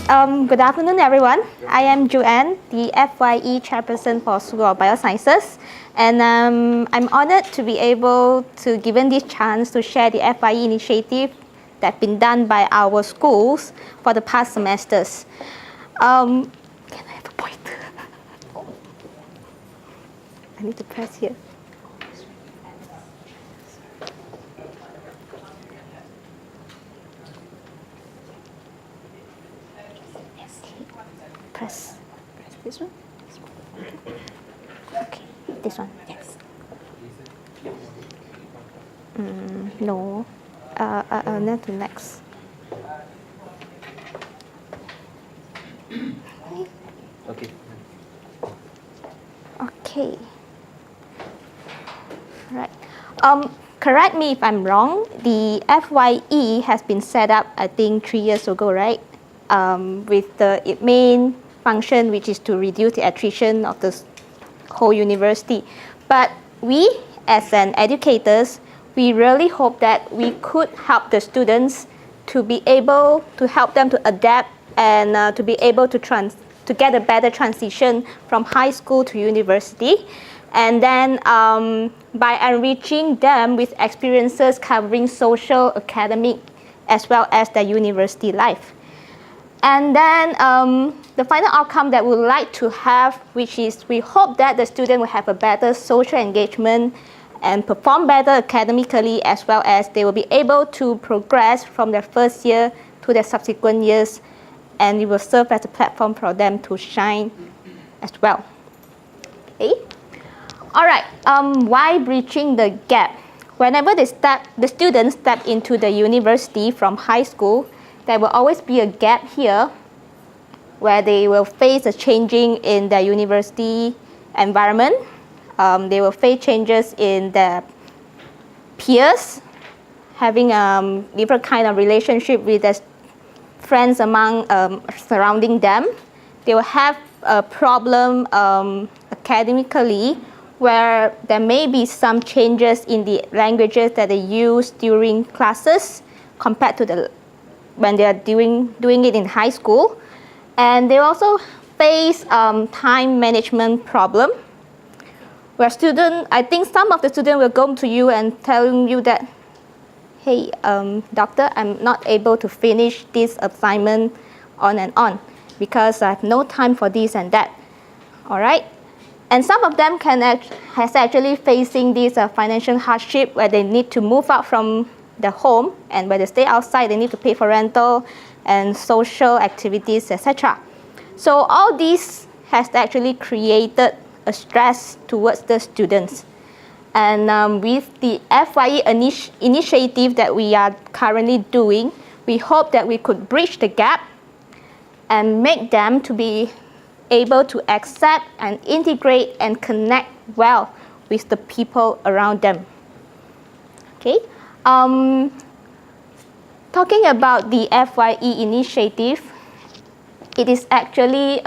Good afternoon, everyone. I am Joanne, the FYE chairperson for School of Biosciences, and I'm honored to be able to given this chance to share the FYE initiative that's been done by our schools for the past semesters. Can I have a pointer? I need to press here. Press this one. Okay, this one. Yes. No. Not to next. Okay. Okay. Right. Correct me if I'm wrong. The FYE has been set up, I think, 3 years ago, right? With the main function, which is to reduce the attrition of the whole university. But we, as an educators, we really hope that we could help the students to be able to help them to adapt and to be able to get a better transition from high school to university. And then by enriching them with experiences covering social, academic, as well as their university life. And then the final outcome that we would like to have, which is we hope that the student will have a better social engagement and perform better academically, as well as they will be able to progress from their first year to their subsequent years, and it will serve as a platform for them to shine as well. Okay? All right, why bridging the gap? Whenever the students step into the university from high school, there will always be a gap here where they will face a changing in their university environment. They will face changes in their peers, having different kind of relationship with their friends among surrounding them. They will have a problem academically, where there may be some changes in the languages that they use during classes compared to when they are doing it in high school. And they also face time management problem, where I think some of the students will come to you and telling you that, hey, doctor, I'm not able to finish this assignment on and on because I have no time for this and that. All right? And some of them has actually facing this financial hardship where they need to move out from the home, and when they stay outside, they need to pay for rental and social activities, etc. So all this has actually created a stress towards the students. And with the FYE initiative that we are currently doing, we hope that we could bridge the gap and make them to be able to accept and integrate and connect well with the people around them. Okay? Talking about the FYE initiative, it is actually,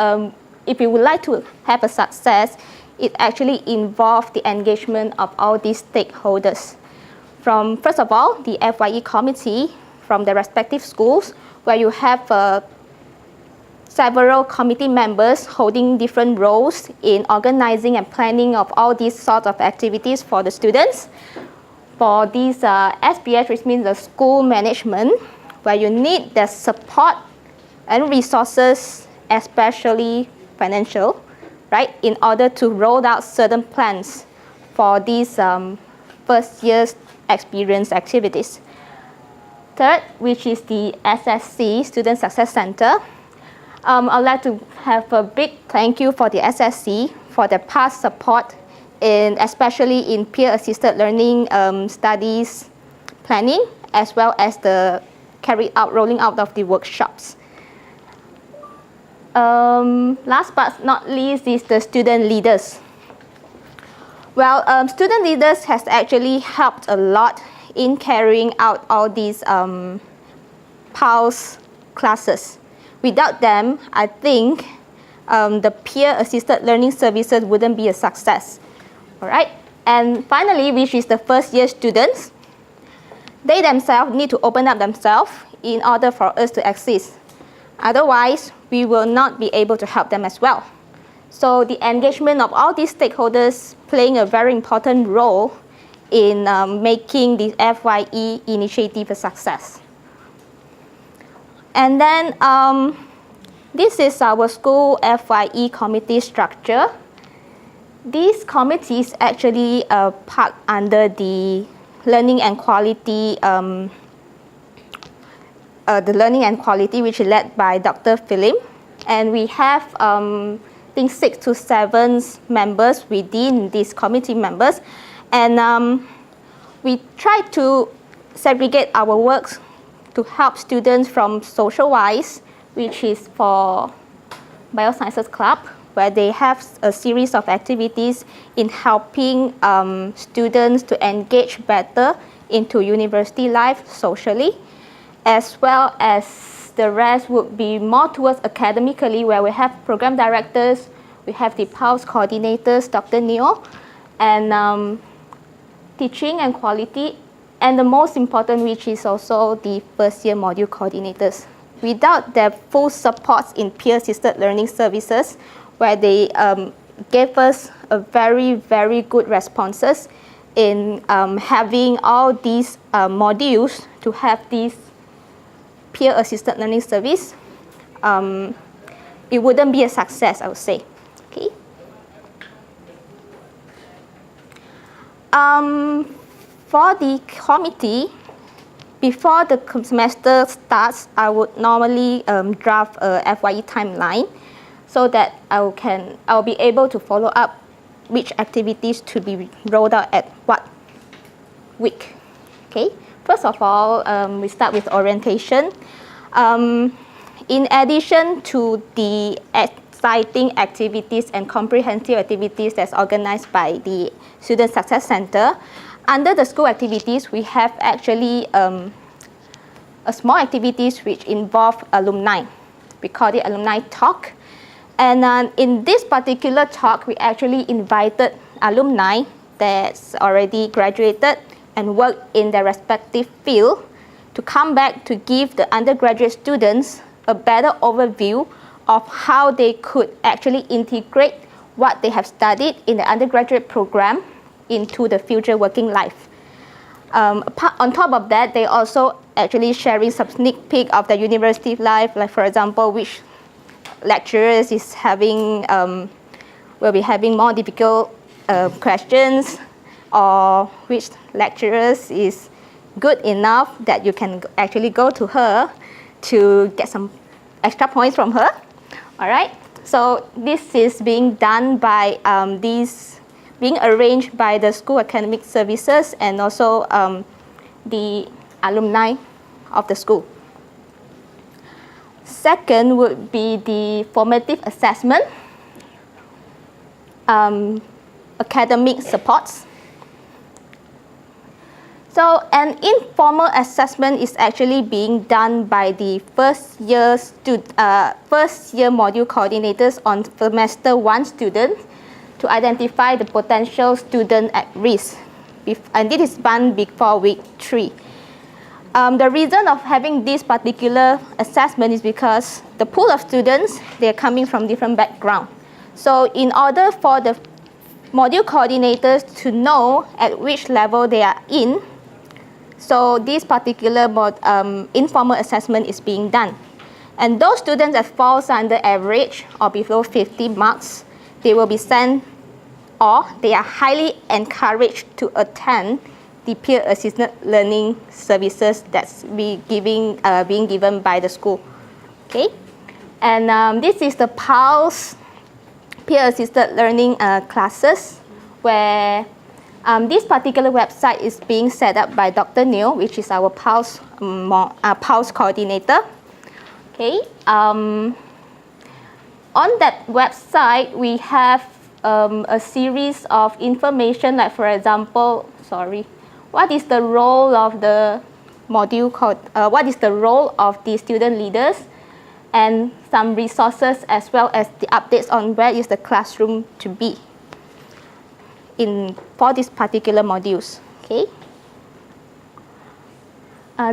if you would like to have a success, it actually involves the engagement of all these stakeholders. From, first of all, the FYE committee from the respective schools, where you have several committee members holding different roles in organizing and planning of all these sorts of activities for the students. For these SBS, which means the school management, where you need the support and resources, especially financial, right, in order to roll out certain plans for these first year's experience activities. Third, which is the SSC, Student Success Center. I'd like to have a big thank you for the SSC for the past support, especially in peer-assisted learning studies planning, as well as the rolling out of the workshops. Last but not least is the student leaders. Well, student leaders has actually helped a lot in carrying out all these PALS classes. Without them, I think the peer-assisted learning services wouldn't be a success. All right? And finally, which is the first-year students, they themselves need to open up themselves in order for us to exist. Otherwise, we will not be able to help them as well. So the engagement of all these stakeholders playing a very important role in making the FYE initiative a success. And then this is our school FYE committee structure. These committees actually park under the learning and quality, which is led by Dr. Philip. And we have, I think, 6 to 7 members within these committee members. And we try to segregate our works to help students from social-wise, which is for Biosciences Club, where they have a series of activities in helping students to engage better into university life socially, as well as the rest would be more towards academically, where we have program directors, we have the PULSE coordinators, Dr. Neo, and teaching and quality, and the most important, which is also the first year module coordinators. Without their full support in peer-assisted learning services, where they gave us a very, very good responses in having all these modules to have this peer-assisted learning service, it wouldn't be a success, I would say. Okay. For the committee, before the semester starts, I would normally draft a FYE timeline so that I'll be able to follow up which activities to be rolled out at what week. Okay. First of all, we start with orientation. In addition to the exciting activities and comprehensive activities that's organized by the Student Success Center, under the school activities, we have actually a small activities which involve alumni. We call it alumni talk. And in this particular talk, we actually invited alumni that's already graduated and worked in their respective field to come back to give the undergraduate students a better overview of how they could actually integrate what they have studied in the undergraduate program into the future working life. On top of that, they also actually sharing some sneak peek of the university life, like for example, which lecturers is having, will be having more difficult questions, or which lecturers is good enough that you can actually go to her to get some extra points from her. All right, so this is being done by being arranged by the school academic services and also the alumni of the school. Second would be the formative assessment, academic supports. So an informal assessment is actually being done by the first year module coordinators on semester 1 students to identify the potential student at risk. And this is done before week 3. The reason of having this particular assessment is because the pool of students, they're coming from different backgrounds. So in order for the module coordinators to know at which level they are in, so this particular informal assessment is being done. And those students that falls under average or below 50 marks, they will be sent, or they are highly encouraged to attend the peer-assisted learning services that's being given by the school. Okay, and this is the PULSE peer-assisted learning classes, where this particular website is being set up by Dr. Neil, which is our PULSE coordinator. Okay, on that website, we have a series of information, like for example, what is the role of the module what is the role of the student leaders, and some resources as well as the updates on where is the classroom to be for these particular modules. Okay.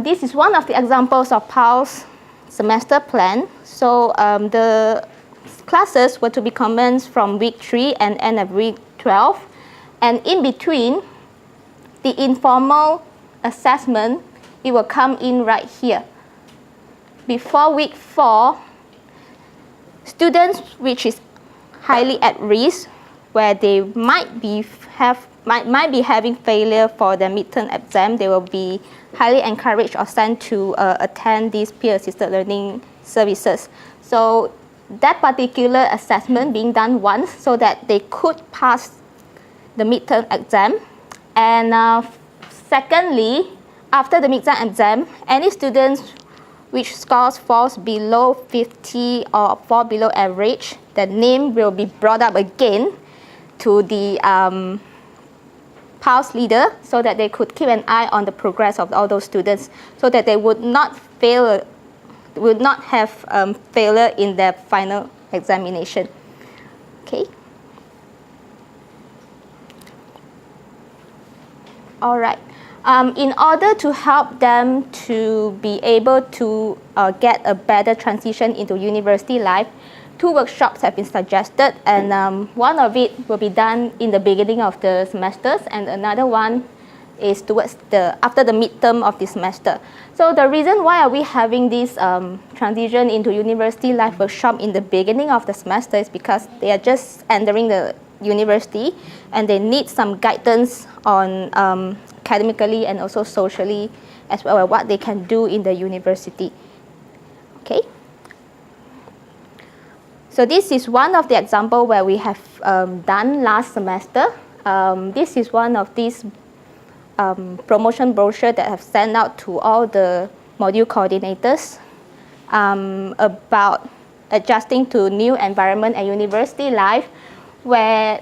This is one of the examples of PULSE semester plan. So the classes were to be commenced from week 3 and end of week 12. And in between, the informal assessment, it will come in right here. Before week 4, students which is highly at risk, where they might be having failure for the midterm exam, they will be highly encouraged or sent to attend these peer-assisted learning services. So that particular assessment being done once so that they could pass the midterm exam. And secondly, after the midterm exam, any students which scores falls below 50 or fall below average, the name will be brought up again to the PALS leader so that they could keep an eye on the progress of all those students so that they would not fail, would not have failure in their final examination. Okay. All right. In order to help them to be able to get a better transition into university life, 2 workshops have been suggested, and one of it will be done in the beginning of the semesters, and another one is towards after the midterm of the semester. So the reason why are we having this transition into university life workshop in the beginning of the semester is because they are just entering the university and they need some guidance on academically and also socially as well as what they can do in the university. Okay. So this is one of the example where we have done last semester. This is one of these promotion brochure that have sent out to all the module coordinators about adjusting to new environment and university life, where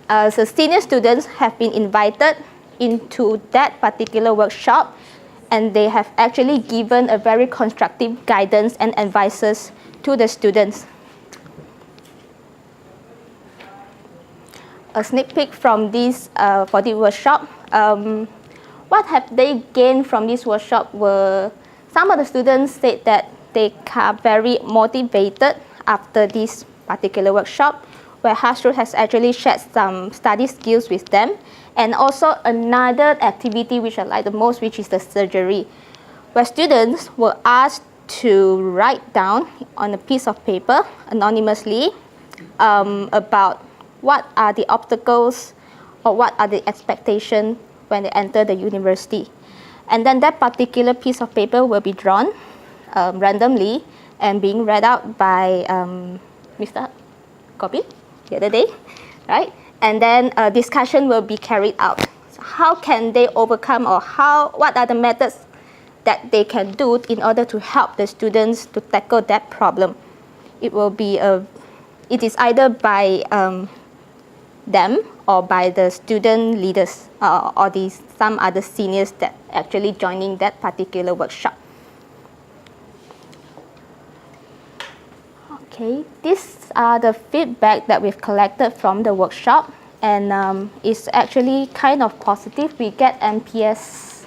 the senior students have been invited into that particular workshop, and they have actually given a very constructive guidance and advices to the students. A sneak peek from this for the workshop. What have they gained from this workshop were some of the students said that they are very motivated after this particular workshop, where Hasrul has actually shared some study skills with them, and also another activity which I like the most, which is the surgery, where students were asked to write down on a piece of paper anonymously about what are the obstacles or what are the expectations when they enter the university. And then that particular piece of paper will be drawn randomly and being read out by Mr. Gobin the other day, right? And then a discussion will be carried out. So how can they overcome, or what are the methods that they can do in order to help the students to tackle that problem? It is either by them or by the student leaders or some other seniors that actually joining that particular workshop. Okay, these are the feedback that we've collected from the workshop, and it's actually kind of positive. We get NPS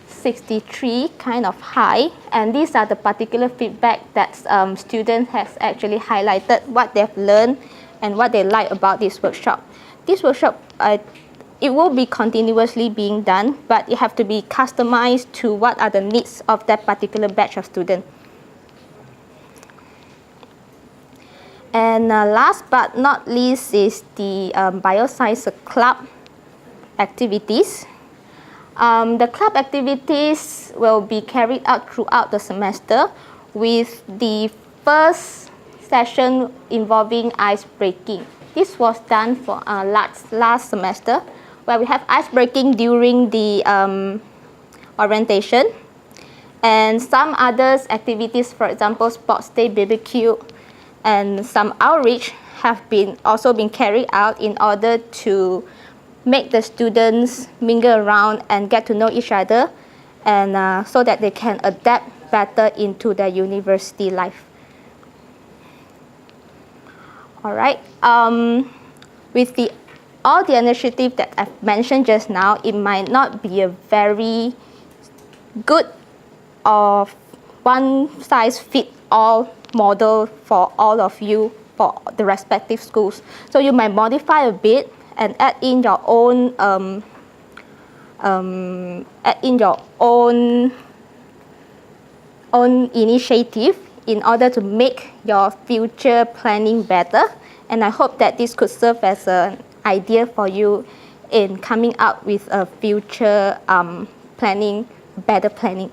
63, kind of high, and these are the particular feedback that students has actually highlighted what they've learned and what they like about this workshop. This workshop, it will be continuously being done, but it have to be customized to what are the needs of that particular batch of students. And last but not least is the Bioscience Club activities. The club activities will be carried out throughout the semester, with the first session involving ice breaking. This was done for last semester, where we have ice breaking during the orientation, and some others activities, for example, sports day, BBQ, and some outreach have also been carried out in order to make the students mingle around and get to know each other, and so that they can adapt better into their university life. All right. With all the initiative that I've mentioned just now, it might not be a very good or one-size-fits-all model for all of you for the respective schools. So you might modify a bit and add in your own own initiative in order to make your future planning better. And I hope that this could serve as an idea for you in coming up with a future planning, better planning.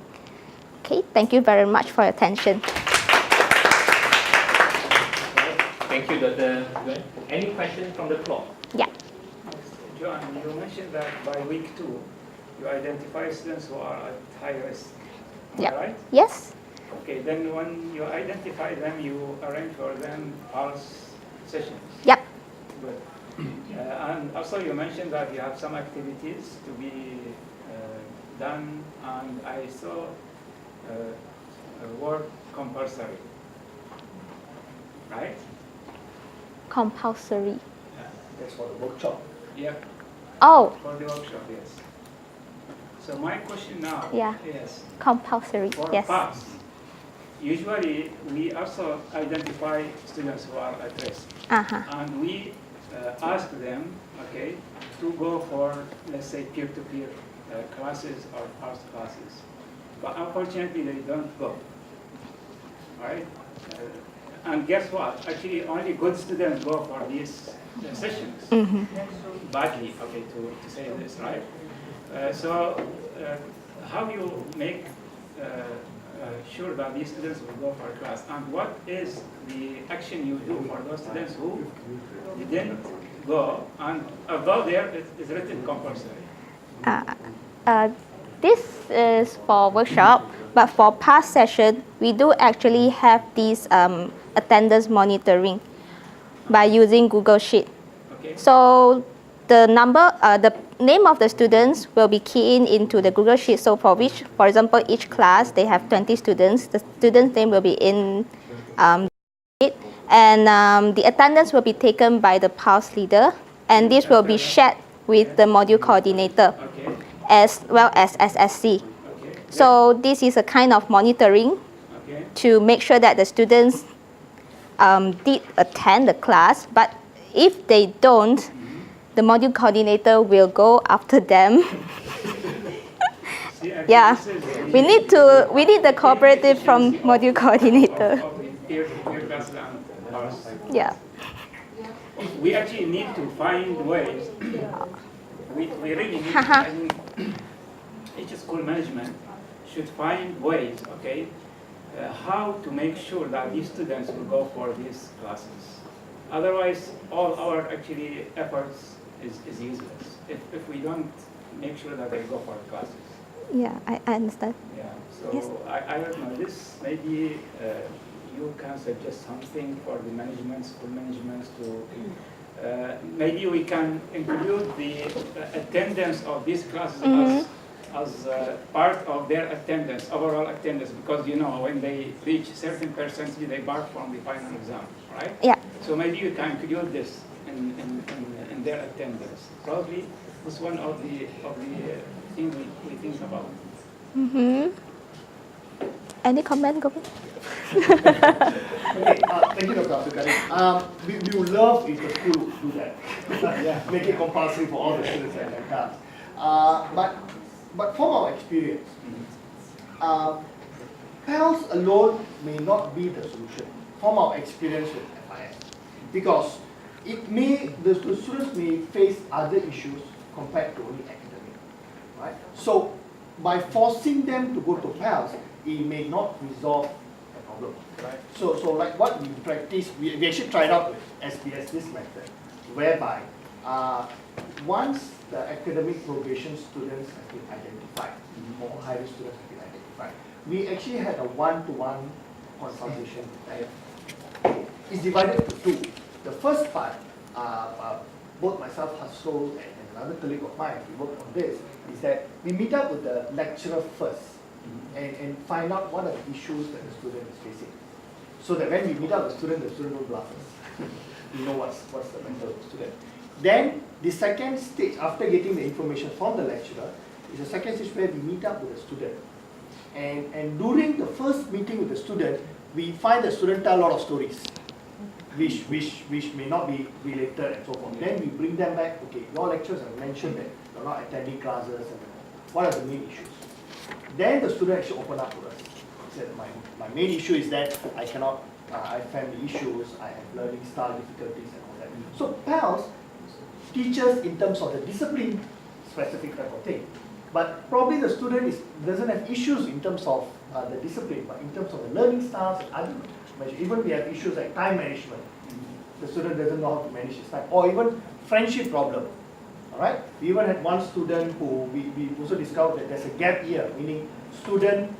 Okay, thank you very much for your attention. Thank you, Dr. Gwen. Any questions from the floor? Yeah. Joan, you mentioned that by week 2, you identify students who are at high risk. Am I right? Yes. Okay, then when you identify them, you arrange for them pulse sessions. Yep. Good. And also you mentioned that you have some activities to be done, and I saw word compulsory, right? Compulsory. That's for the workshop. Yeah, Oh, for the workshop, yes. So my question now is, compulsory. for Yes. PAS, usually we also identify students who are at risk, and we ask them, okay, to go for, let's say, peer-to-peer classes or PAS classes. But unfortunately, they don't go, right? And guess what? Actually, only good students go for these sessions. Badly, okay, to say this, right? So how do you make sure that these students will go for class? And what is the action you do for those students who didn't go, and although there is written compulsory? This is for workshop, but for past session, we do actually have these attendance monitoring by using Google Sheet. Okay. So the name of the students will be keyed into the Google Sheet. So for example, each class, they have 20 students. The student's name will be in it, and the attendance will be taken by the PALS leader, and this will be shared with the module coordinator, as well as SSC. So this is a kind of monitoring to make sure that the students did attend the class, but if they don't, the module coordinator will go after them. Yeah, we need the cooperative from module coordinator. Yeah. We actually need to find ways. We really need. I mean, each school management should find ways, okay, how to make sure that these students will go for these classes. Otherwise, all our actually efforts is useless if we don't make sure that they go for classes. Yeah, I understand. Yeah, so Yes. I don't know, this maybe you can suggest something for the management, school management to, maybe we can include the attendance of these classes as part of their attendance, overall attendance, because you know when they reach certain percentage, they bar from the final exam, right? Yeah. So maybe you can include this in their attendance. Probably this is one of the things we think about. Any comment, Govind? Okay, thank you, Dr. Abdul Karim. We would love if the school would do that. Make it compulsory for all the students at their class. But from our experience, PALS alone may not be the solution from our experience with FIS. Because the students may face other issues compared to only academic. Right? So by forcing them to go to PALS, it may not resolve the problem. Right? So like what we practice, we actually tried out with SBS this method, whereby once the academic probation students have been identified, or high-risk students have been identified, we actually had a one-to-one consultation. It's divided into two. The first part, both myself, Hassol, and another colleague of mine, we worked on this, is that we meet up with the lecturer first and find out what are the issues that the student is facing. So that when we meet up with the student don't bluff us. We know what's the mental of the student. Then the second stage, after getting the information from the lecturer, is the second stage where we meet up with the student And during the first meeting with the student, we find the student tell a lot of stories, which may not be related and so forth. Then we bring them back, okay, your lecturers have mentioned that you're not attending classes, and what are the main issues? Then the student actually opened up to us. He said, my main issue is that I cannot, I have family issues, I have learning style difficulties and all that. So PALS teaches in terms of the discipline specific type of thing. But probably the student doesn't have issues in terms of the discipline, but in terms of the learning styles and other measures. Even we have issues like time management. The student doesn't know how to manage his time. Or even friendship problem. Alright? We even had one student who we also discovered that there's a gap year, meaning student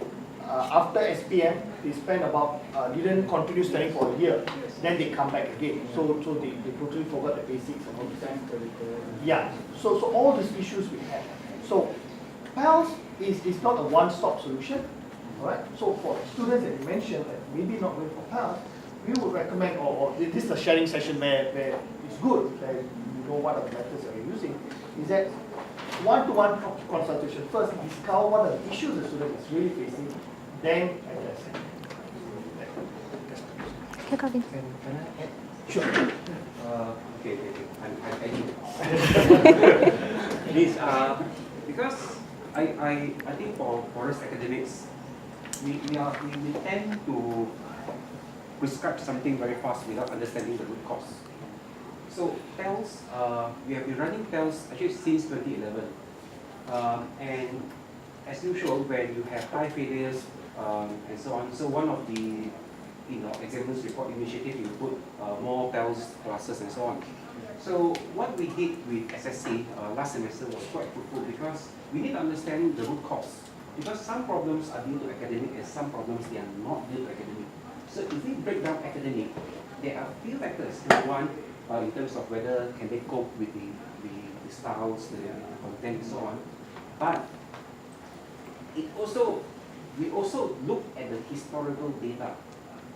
after SPM, they spend about, didn't continue studying for a year, then they come back again. So they totally forgot the basics and all this. Yeah, so all these issues we have. So PALS is not a one-stop solution. Alright, so for students that you mentioned that maybe not going for PALS, we would recommend, or this is a sharing session where it's good, that you know what are the methods that we're using, is that one-to-one consultation. First, discover what are the issues the student is really facing, then address it. Okay, Kevin. Can I add? Sure. Okay. I'm adding. Please, because I think for us academics, we tend to prescribe something very fast without understanding the root cause. So PALS, we have been running PALS actually since 2011, and as usual, when you have high failures and so on, so one of the examiners report initiative, you put more PALS classes and so on. So what we did with SSC last semester was quite fruitful because we need to understand the root cause. Because some problems are due to academic and some problems they are not due to academic. So if we break down academic, there are few factors. Number one, in terms of whether can they cope with the styles, the content and so on. But we also look at the historical data.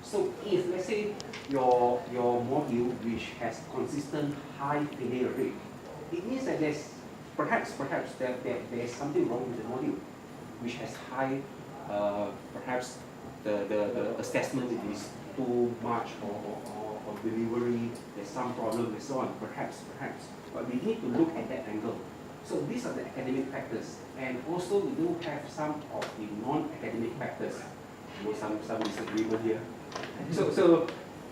So if let's say your module which has consistent high failure rate, it means that there's perhaps there is something wrong with the module which has high perhaps the assessment is too much or delivery, there's some problem and so on, perhaps. But we need to look at that angle. So these are the academic factors, and also we do have some of the non-academic factors. Some disagreement here. So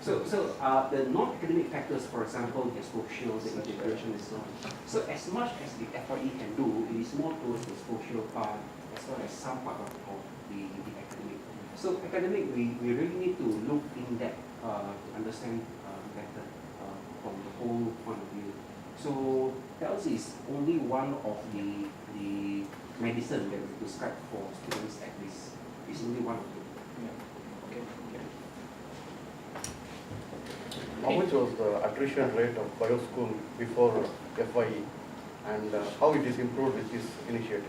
the non-academic factors, for example, the social, the integration and so on. So as much as the FYE can do, it is more towards the social part as well as some part of the academic. So academic, we really need to look in depth to understand better from the whole point of view. So PALS is only one of the medicine that we prescribe for students at least. It's only one of them. How much was the attrition rate of bio school before FYE, and how it is improved with this initiative?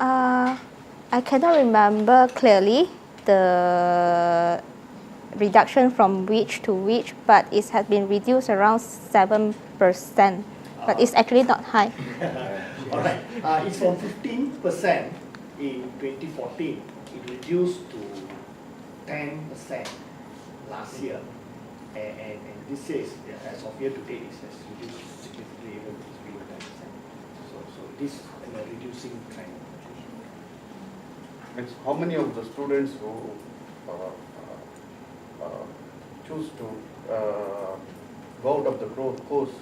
I cannot remember clearly the reduction from which to which, but it has been reduced around 7%, but it's actually not high. All right. It's from 15% in 2014. It reduced to 10% last year. And this is, as of year to date, it has reduced significantly, even below 10%. So it is in a reducing trend. And how many of the students who choose to go out of the course,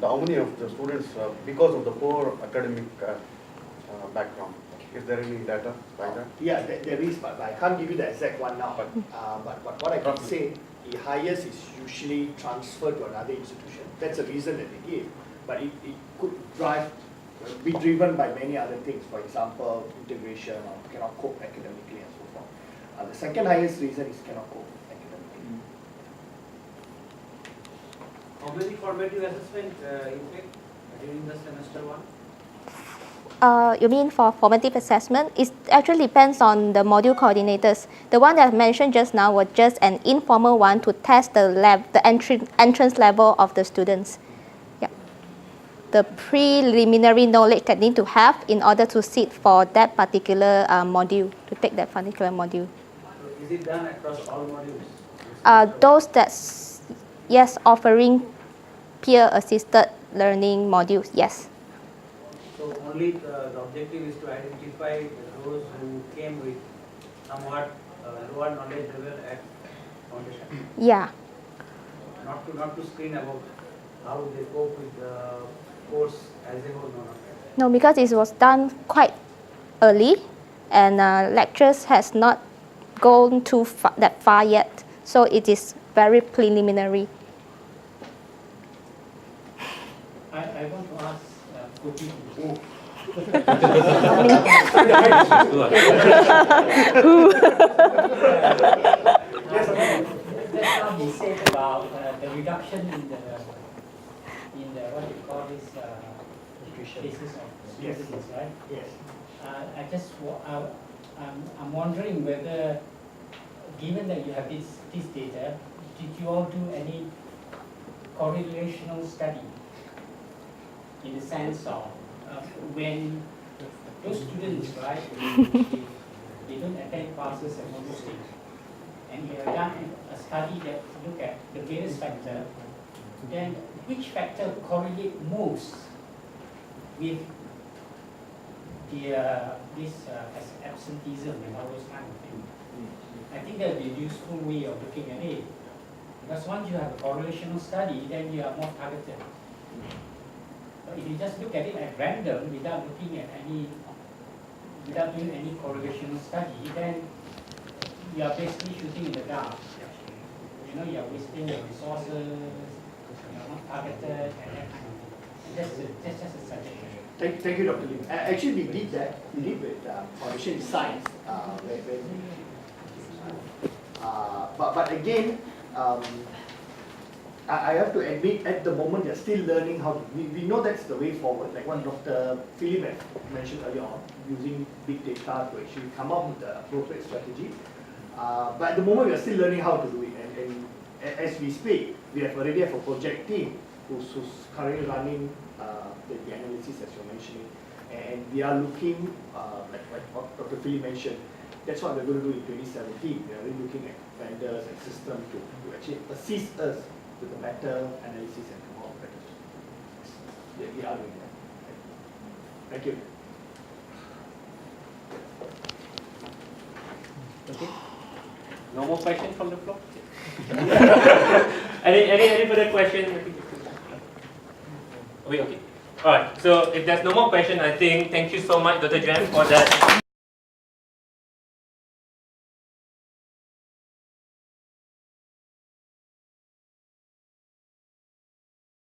how many of the students, because of the poor academic background? Is there any data like that? Yeah, there is, but I can't give you the exact one now. But what I can say, the highest is usually transferred to another institution. That's the reason that they give. But it could be driven by many other things. For example, integration or cannot cope academically and so forth. The second highest reason is cannot cope academically. How many formative assessment you take during the semester one? You mean for formative assessment? It actually depends on the module coordinators. The one that I mentioned just now was just an informal one to test the entrance level of the students. Yeah. the preliminary knowledge that need to have in order to sit for that particular module, to take that particular module. So is it done across all modules? Those that's, yes, offering peer-assisted learning modules, yes. So only the objective is to identify those who came with somewhat lower knowledge level at foundation. Yeah. Not to screen about how they cope with the course as a whole. No, because it was done quite early, and lectures has not gone that far yet, so it is very preliminary. I want to ask Kopi. Just now he said about the reduction in the what you call this cases of students, right? Yes. I'm wondering whether, given that you have this data, did you all do any correlational study in the sense of when those students, right, they don't attend classes and all those things, and you have done a study that look at the various factors, then which factor correlate most with the absenteeism and all those kind of things? I think that would be a useful way of looking at it, because once you have a correlational study, then you are more targeted. But if you just look at it at random without looking at without doing any correlational study, then you are basically shooting in the dark. You know, you are wasting your resources, you are not targeted, and that kind of thing. That's just a suggestion. Thank you, Dr. Lim. Actually, we did that. We did with foundation in science. But again, I have to admit, at the moment, they're still learning how to. We know that's the way forward. Like what Dr. Philip mentioned earlier on, using big data to actually come up with the appropriate strategy. But at the moment, we are still learning how to do it. And as we speak, we already have a project team who's currently running the analysis, as you're mentioning. And we are looking, like what Dr. Philip mentioned, that's what we're going to do in 2017. We are really looking at vendors and systems to actually assist us with the better analysis and come out better. Yeah, we are doing that. Thank you. Okay. No more questions from the floor? any further questions? Okay. All right. So if there's no more question, I think thank you so much, Dr. Juan, for that.